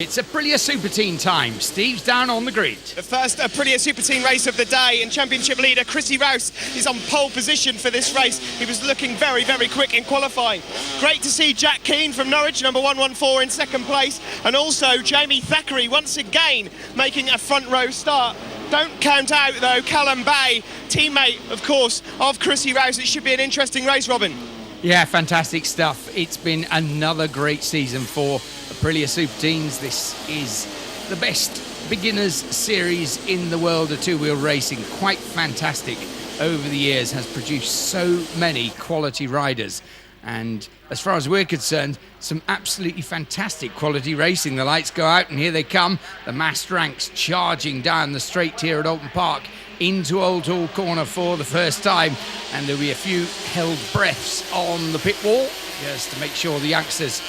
It's Aprilia Superteen time. Steve's down on the grid. The first Aprilia Superteen race of the day, and championship leader Rouse is on pole position for this race. He was looking very, very quick in qualifying. Great to see Jack Keane from Norwich, number 114, in second place, and also Jamie Thackeray once again making a front row start. Don't count out, though, Callum Bay, teammate, of course, of Rouse. It should be an interesting race, Robin. Yeah, fantastic stuff. It's been another great season for Aprilia Superteens. This is the best beginners series in the world of two-wheel racing. Quite fantastic over the years, has produced so many quality riders. And as far as we're concerned, some absolutely fantastic quality racing. The lights go out and here they come. The massed ranks charging down the straight here at Oulton Park into Oulton Corner for the first time. And there'll be a few held breaths on the pit wall just to make sure the youngsters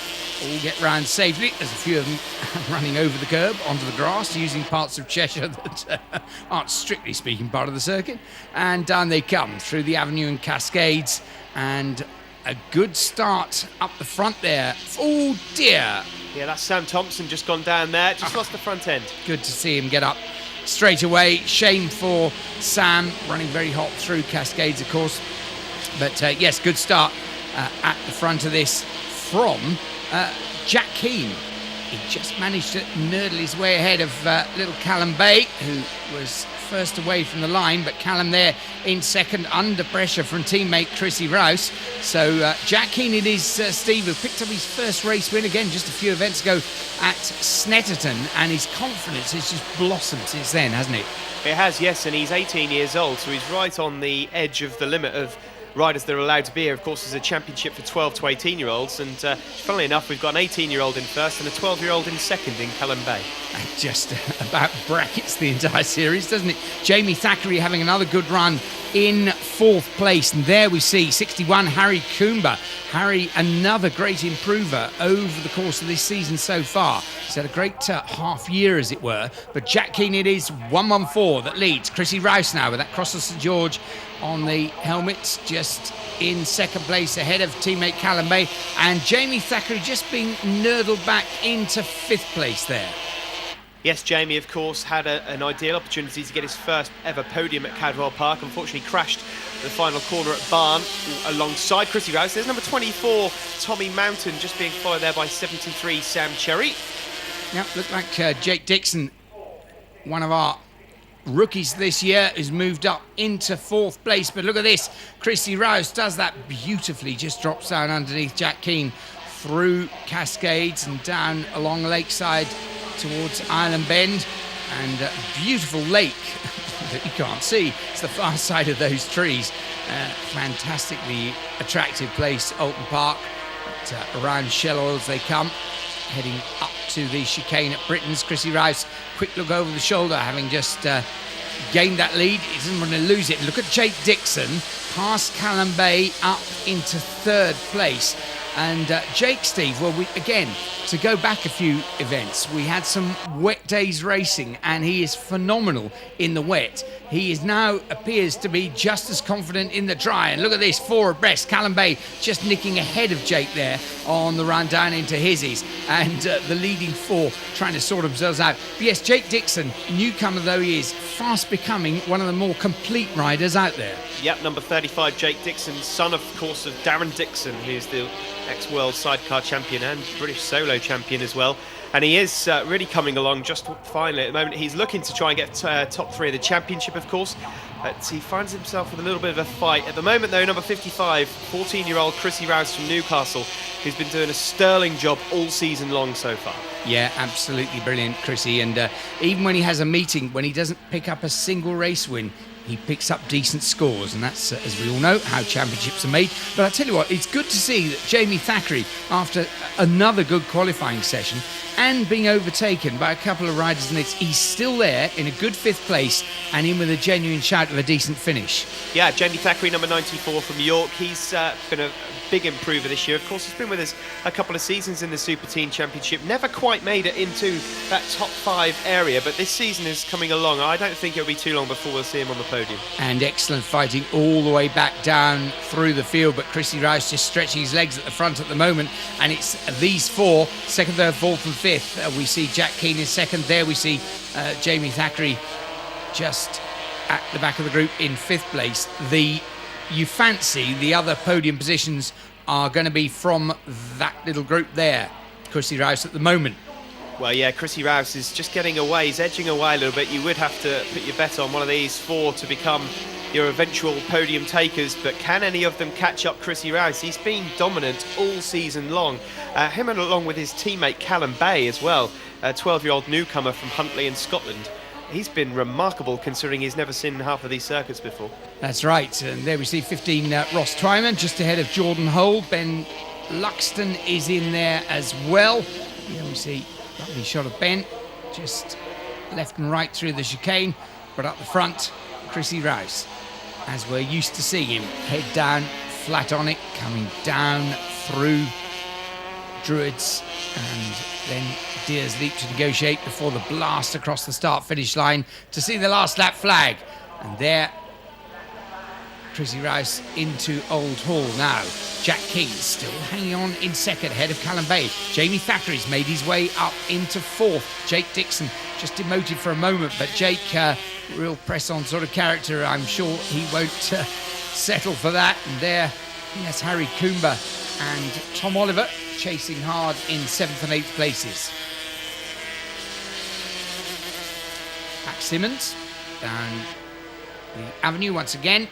all get round safely. There's a few of them running over the curb onto the grass using parts of Cheshire that aren't strictly speaking part of the circuit. And down they come through the avenue and cascades, and a good start up the front there. Oh dear. Yeah, that's Sam Thompson just gone down there. Just lost the front end. Good to see him get up straight away. Shame for Sam, running very hot through cascades, of course. But yes, good start at the front of this from Jack Keane. He just managed to nurdle his way ahead of little Callum Bay, who was first away from the line, but Callum there in second, under pressure from teammate Rouse. So Jack Keane it is, Steve, who picked up his first race win again just a few events ago at Snetterton, and his confidence has just blossomed since then, hasn't it? It has, yes, and he's 18 years old, so he's right on the edge of the limit of riders that are allowed to be here. Of course, there's a championship for 12 to 18-year-olds, and funnily enough, we've got an 18-year-old in first and a 12-year-old in second in Callum Bay. Just about brackets the entire series, doesn't it? Jamie Thackeray having another good run in fourth place, and there we see 61 Harry Coomber. Harry, another great improver over the course of this season so far. He's had a great half year, as it were, but Jack Keane it is, 114 that leads. Rouse now with that cross of St George on the helmets, just in second place ahead of teammate Callum Bay, and Jamie Thackeray just being nurdled back into fifth place there. Yes, Jamie, of course, had an ideal opportunity to get his first ever podium at Cadwell Park. Unfortunately, crashed the final corner at Barn alongside Rouse. There's number 24, Tommy Mountain, just being followed there by 73, Sam Cherry. Yeah, looked like Jake Dixon, one of our rookies this year, has moved up into fourth place. But look at this, Rouse does that beautifully, just drops down underneath Jack Keane through cascades and down along Lakeside towards Island Bend, and a beautiful lake that you can't see. It's the far side of those trees. Fantastically attractive place, Oulton Park. But, around Shell Oils they come, heading up to the chicane at Britain's. Rouse, quick look over the shoulder, having just gained that lead. He doesn't want to lose it. Look at Jake Dixon, past Callum Bay, up into third place. And Jake, Steve, well, again, to go back a few events, we had some wet days racing, and he is phenomenal in the wet. He is now appears to be just as confident in the dry. And look at this, four abreast. Callum Bay just nicking ahead of Jake there on the run down into Hizzies. And the leading four trying to sort themselves out. But yes, Jake Dixon, newcomer though he is, fast becoming one of the more complete riders out there. Yep, number 35, Jake Dixon, son, of course, of Darren Dixon, who's the ex-world sidecar champion and British solo champion as well. And he is really coming along just finely at the moment. He's looking to try and get top three of the championship, of course, but he finds himself with a little bit of a fight. At the moment, though, number 55, 14-year-old Rouse from Newcastle, who's been doing a sterling job all season long so far. Yeah, absolutely brilliant, Chrissy. And even when he has a meeting, when he doesn't pick up a single race win, he picks up decent scores, and that's, as we all know, how championships are made. But I tell you what, it's good to see that Jamie Thackeray, after another good qualifying session and being overtaken by a couple of riders in it, he's still there in a good fifth place and in with a genuine shout of a decent finish. Yeah, Jamie Thackeray, number 94 from York. He's been a big improver this year. Of course, he's been with us a couple of seasons in the Superteen Championship, never quite made it into that top 5 area, but this season is coming along. I don't think it'll be too long before we'll see him on the podium. And excellent fighting all the way back down through the field, but Chrissy Rouse just stretching his legs at the front at the moment, and it's these 4, 2nd, 3rd, 4th and 5th. We see Jack Keane in 2nd there, we see Jamie Thackeray just at the back of the group in 5th place. You fancy the other podium positions are going to be from that little group there. Chrissy Rouse at the moment. Well, yeah, Chrissy Rouse is just getting away. He's edging away a little bit. You would have to put your bet on one of these 4 to become your eventual podium takers, but can any of them catch up Chrissy Rouse? He's been dominant all season long. Him and along with his teammate Callum Bay as well, a 12-year-old newcomer from Huntly in Scotland. He's been remarkable considering he's never seen half of these circuits before. That's right, and there we see 15 Ross Twyman just ahead of Jordan Hole. Ben Luxton is in there as well. Here we see a lovely shot of Ben, just left and right through the chicane, but up the front, Chrissy Rouse, as we're used to seeing him, head down, flat on it, coming down through Druids, and then Deers Leap to negotiate before the blast across the start-finish line to see the last lap flag. And there, Chrissy Rouse into Old Hall now. Jack King still hanging on in 2nd, ahead of Callum Bay. Jamie Thackeray's made his way up into 4th. Jake Dixon just demoted for a moment, but Jake, real press-on sort of character. I'm sure he won't settle for that. And there, yes, Harry Coomber and Tom Oliver chasing hard in 7th and 8th places. Max Simmons down the avenue once again.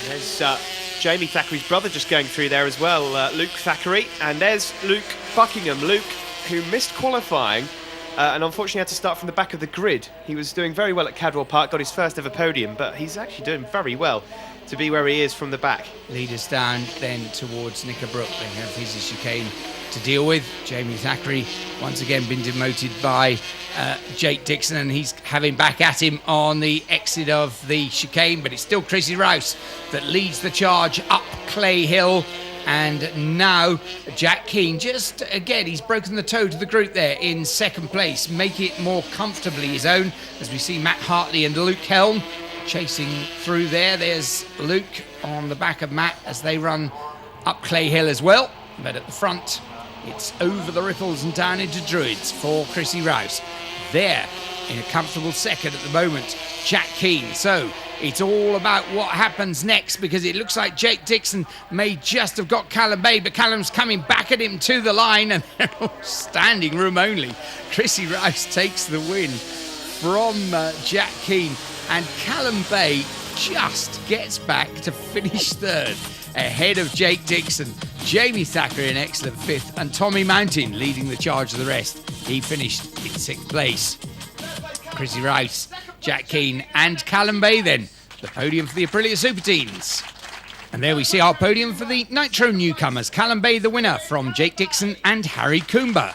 There's Jamie Thackeray's brother just going through there as well, Luke Thackeray. And there's Luke Buckingham. Luke, who missed qualifying and unfortunately had to start from the back of the grid. He was doing very well at Cadwell Park, got his first ever podium, but he's actually doing very well to be where he is from the back. Leaders down then towards Knickerbrook. They have his chicane to deal with. Jamie Thackeray once again been demoted by Jake Dixon, and he's having back at him on the exit of the chicane, but it's still Chrissy Rouse that leads the charge up Clay Hill. And now Jack Keane, just again, he's broken the toe to the group there in 2nd place, make it more comfortably his own, as we see Matt Hartley and Luke Helm chasing through there. There's Luke on the back of Matt as they run up Clay Hill as well. But at the front, it's over the ripples and down into Druids for Chrissy Rouse. There, in a comfortable 2nd at the moment, Jack Keane. So it's all about what happens next, because it looks like Jake Dixon may just have got Callum Bay, but Callum's coming back at him to the line, and they're all standing room only. Chrissy Rouse takes the win from Jack Keane, and Callum Bay just gets back to finish 3rd ahead of Jake Dixon. Jamie Thackeray in excellent 5th, and Tommy Mountain leading the charge of the rest. He finished in 6th place. Chrissy Rouse, Jack Keane and Callum Bay then, the podium for the Aprilia Superteens. And there we see our podium for the Nitro newcomers. Callum Bay the winner from Jake Dixon and Harry Coomber.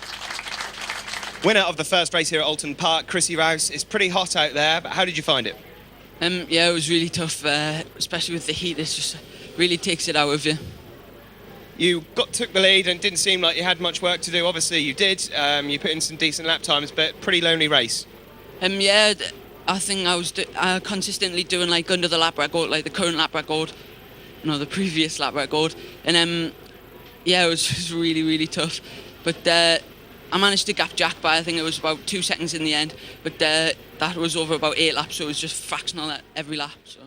Winner of the first race here at Oulton Park, Chrissy Rouse. It's pretty hot out there, but how did you find it? Yeah, it was really tough, especially with the heat. It just really takes it out of you. You took the lead and it didn't seem like you had much work to do. Obviously you did. You put in some decent lap times, but pretty lonely race. Yeah, I think I was consistently doing like under the lap record, like the current lap record, the previous lap record. And yeah, it was just really, really tough. But I managed to gap Jack by, I think it was about 2 seconds in the end. But that was over about 8 laps, so it was just fractional at every lap. So.